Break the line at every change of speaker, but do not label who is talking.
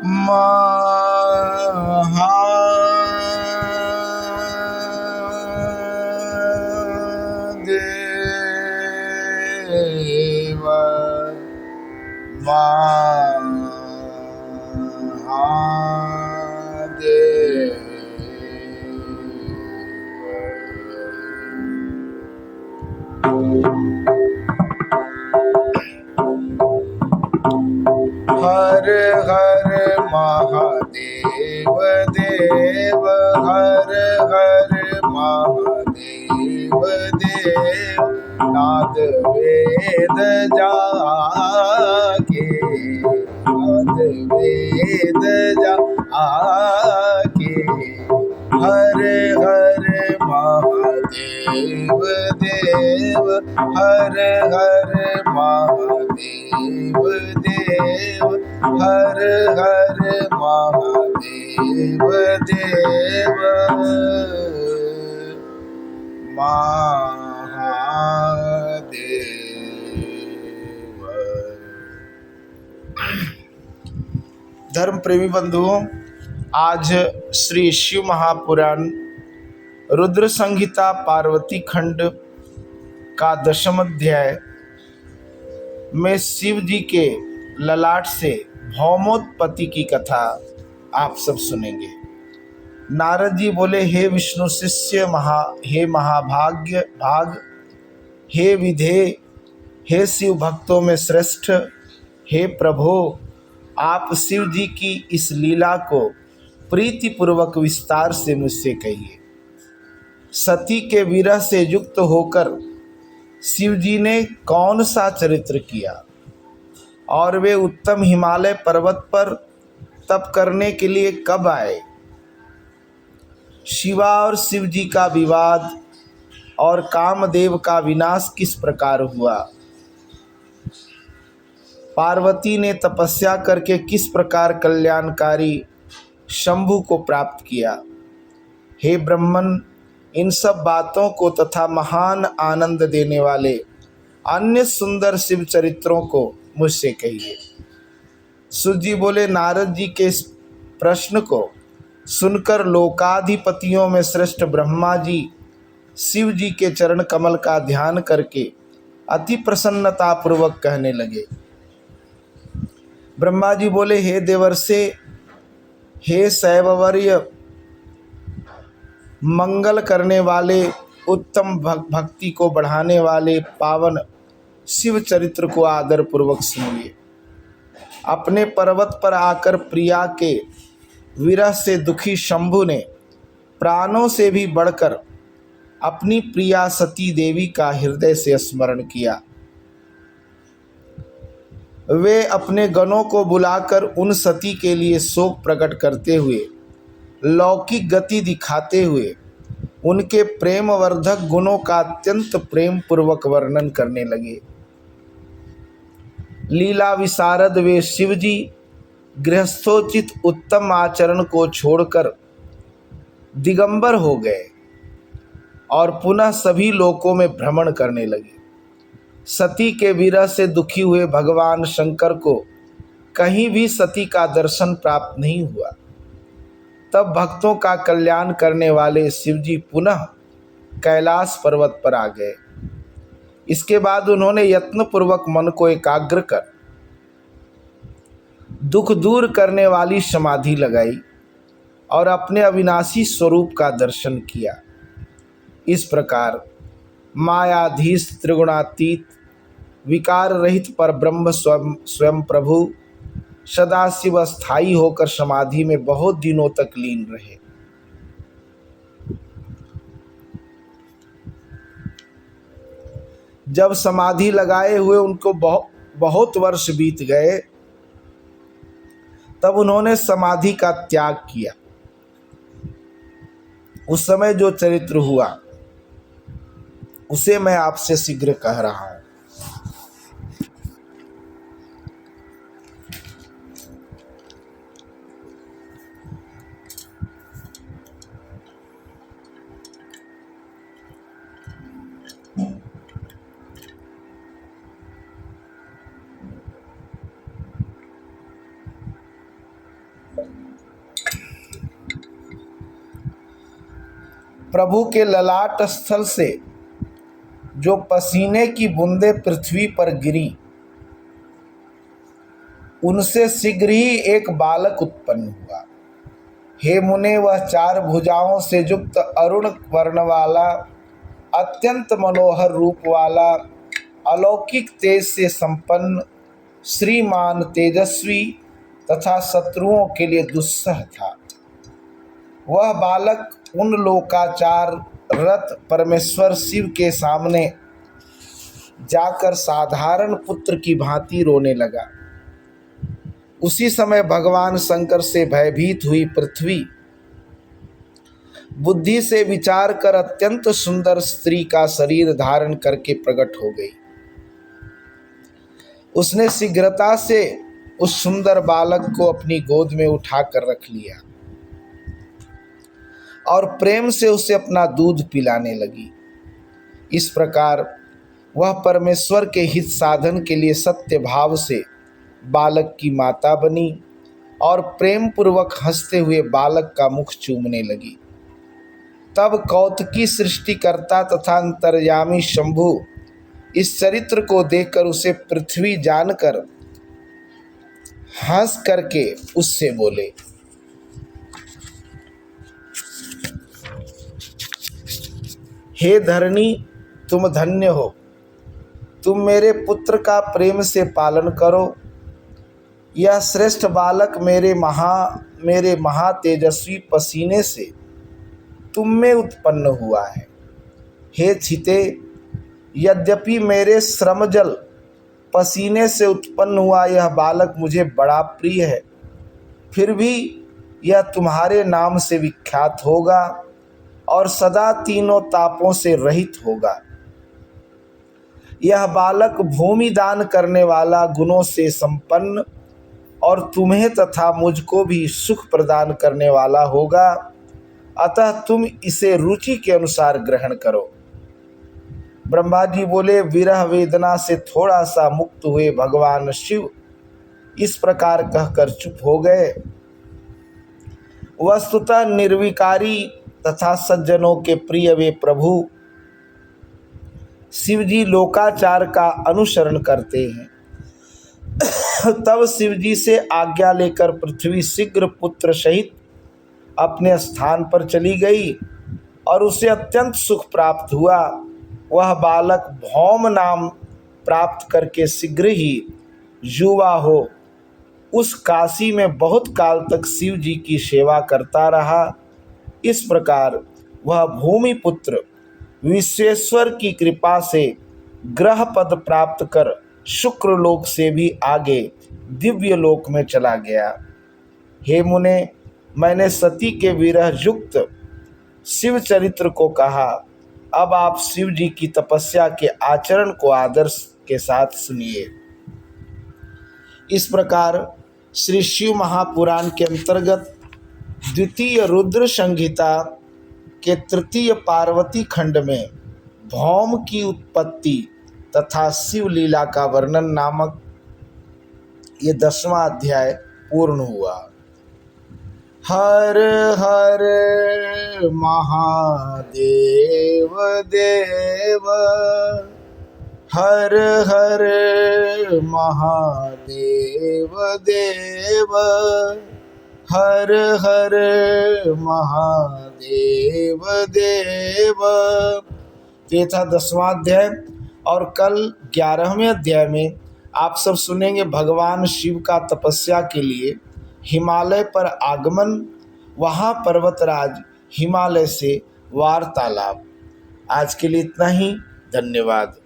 महादेव हर हर महादेव देव हर हर महादेव देव नाद वेद जाके नाद वेद जाके हर हर महादेव देव हर हर महादेव देव हर हर महादेव देव महादेव। धर्म प्रेमी बंधुओं, आज श्री शिव महापुराण रुद्र संहिता पार्वती खंड का 10वां अध्याय में शिव जी के ललाट से भौमोत्पत्ति की कथा आप सब सुनेंगे। नारद जी बोले, हे विष्णु शिष्य हे महाभाग्य भाग, हे विधे, हे शिव भक्तों में श्रेष्ठ, हे प्रभो, आप शिव जी की इस लीला को प्रीतिपूर्वक विस्तार से मुझसे कहिए। सती के विरह से युक्त होकर शिव जी ने कौन सा चरित्र किया और वे उत्तम हिमालय पर्वत पर तप करने के लिए कब आए? शिवा और शिव जी का विवाद और कामदेव का विनाश किस प्रकार हुआ? पार्वती ने तपस्या करके किस प्रकार कल्याणकारी शंभु को प्राप्त किया? हे ब्रह्मन, इन सब बातों को तथा महान आनंद देने वाले अन्य सुंदर शिव चरित्रों को मुझसे कहिए। शिव जी बोले, नारद जी के इस प्रश्न को सुनकर लोकाधिपतियों में श्रेष्ठ ब्रह्मा जी शिव जी के चरण कमल का ध्यान करके अति प्रसन्नता पूर्वक कहने लगे। ब्रह्मा जी बोले, हे देवर्षे, हे शैववर्य, मंगल करने वाले, उत्तम भक्ति को बढ़ाने वाले पावन शिव चरित्र को आदर पूर्वक सुनिए। अपने पर्वत पर आकर प्रिया के विरह से दुखी शंभु ने प्राणों से भी बढ़कर अपनी प्रिया सती देवी का हृदय से स्मरण किया। वे अपने गणों को बुलाकर उन सती के लिए शोक प्रकट करते हुए, लौकिक गति दिखाते हुए उनके प्रेमवर्धक गुणों का अत्यंत प्रेम पूर्वक वर्णन करने लगे। लीला विशारद वे शिवजी गृहस्थोचित उत्तम आचरण को छोड़कर दिगंबर हो गए और पुनः सभी लोकों में भ्रमण करने लगे। सती के विरह से दुखी हुए भगवान शंकर को कहीं भी सती का दर्शन प्राप्त नहीं हुआ। तब भक्तों का कल्याण करने वाले शिवजी पुनः कैलाश पर्वत पर आ गए। इसके बाद उन्होंने यत्नपूर्वक मन को एकाग्र कर दुख दूर करने वाली समाधि लगाई और अपने अविनाशी स्वरूप का दर्शन किया। इस प्रकार मायाधीश त्रिगुणातीत विकार रहित पर ब्रह्म स्वयं प्रभु सदाशिव स्थायी होकर समाधि में बहुत दिनों तक लीन रहे। जब समाधि लगाए हुए उनको बहुत वर्ष बीत गए, तब उन्होंने समाधि का त्याग किया। उस समय जो चरित्र हुआ उसे मैं आपसे शीघ्र कह रहा हूं। प्रभु के ललाट स्थल से जो पसीने की बूंदें पृथ्वी पर गिरी, उनसे शीघ्र ही एक बालक उत्पन्न हुआ। हे मुने, वह 4 भुजाओं से युक्त अरुण वर्ण वाला, अत्यंत मनोहर रूप वाला, अलौकिक तेज से संपन्न, श्रीमान, तेजस्वी तथा शत्रुओं के लिए दुस्सह था। वह बालक उन लोकाचार रथ परमेश्वर शिव के सामने जाकर साधारण पुत्र की भांति रोने लगा। उसी समय भगवान शंकर से भयभीत हुई पृथ्वी बुद्धि से विचार कर अत्यंत सुंदर स्त्री का शरीर धारण करके प्रकट हो गई। उसने शीघ्रता से उस सुंदर बालक को अपनी गोद में उठाकर रख लिया और प्रेम से उसे अपना दूध पिलाने लगी। इस प्रकार वह परमेश्वर के हित साधन के लिए सत्य भाव से बालक की माता बनी और प्रेम पूर्वक हंसते हुए बालक का मुख चूमने लगी। तब कौतकी सृष्टिकर्ता तथा अंतर्यामी शंभु इस चरित्र को देखकर उसे पृथ्वी जानकर हंस करके उससे बोले, हे धरणी, तुम धन्य हो। तुम मेरे पुत्र का प्रेम से पालन करो। यह श्रेष्ठ बालक मेरे महा तेजस्वी पसीने से तुम में उत्पन्न हुआ है। हे छिते, यद्यपि मेरे श्रमजल पसीने से उत्पन्न हुआ यह बालक मुझे बड़ा प्रिय है, फिर भी यह तुम्हारे नाम से विख्यात होगा और सदा तीनों तापों से रहित होगा। यह बालक भूमि दान करने वाला, गुणों से संपन्न और तुम्हें तथा मुझको भी सुख प्रदान करने वाला होगा। अतः तुम इसे रुचि के अनुसार ग्रहण करो। ब्रह्मा जी बोले, विरह वेदना से थोड़ा सा मुक्त हुए भगवान शिव इस प्रकार कहकर चुप हो गए। वस्तुतः निर्विकारी तथा सज्जनों के प्रिय वे प्रभु शिवजी लोकाचार का अनुसरण करते हैं। तब शिवजी से आज्ञा लेकर पृथ्वी शीघ्र पुत्र सहित अपने स्थान पर चली गई और उसे अत्यंत सुख प्राप्त हुआ। वह बालक भौम नाम प्राप्त करके शीघ्र ही युवा हो उस काशी में बहुत काल तक शिव जी की सेवा करता रहा। इस प्रकार वह भूमि पुत्र विश्वेश्वर की कृपा से ग्रह पद प्राप्त कर शुक्र लोक से भी आगे दिव्य लोक में चला गया। हे मुने, मैंने सती के विरह युक्त शिव चरित्र को कहा। अब आप शिव जी की तपस्या के आचरण को आदर्श के साथ सुनिए। इस प्रकार श्री शिव महापुराण के अंतर्गत द्वितीय रुद्र संहिता के तृतीय पार्वती खंड में भौम की उत्पत्ति तथा शिव लीला का वर्णन नामक ये 10वां अध्याय पूर्ण हुआ। हर हर महादेव देव, हर हर महादेव देव, हर हर महादेव देव। ये था 10वां अध्याय। और कल 11वें अध्याय में आप सब सुनेंगे भगवान शिव का तपस्या के लिए हिमालय पर आगमन, वहाँ पर्वतराज हिमालय से वार्तालाप। आज के लिए इतना ही। धन्यवाद।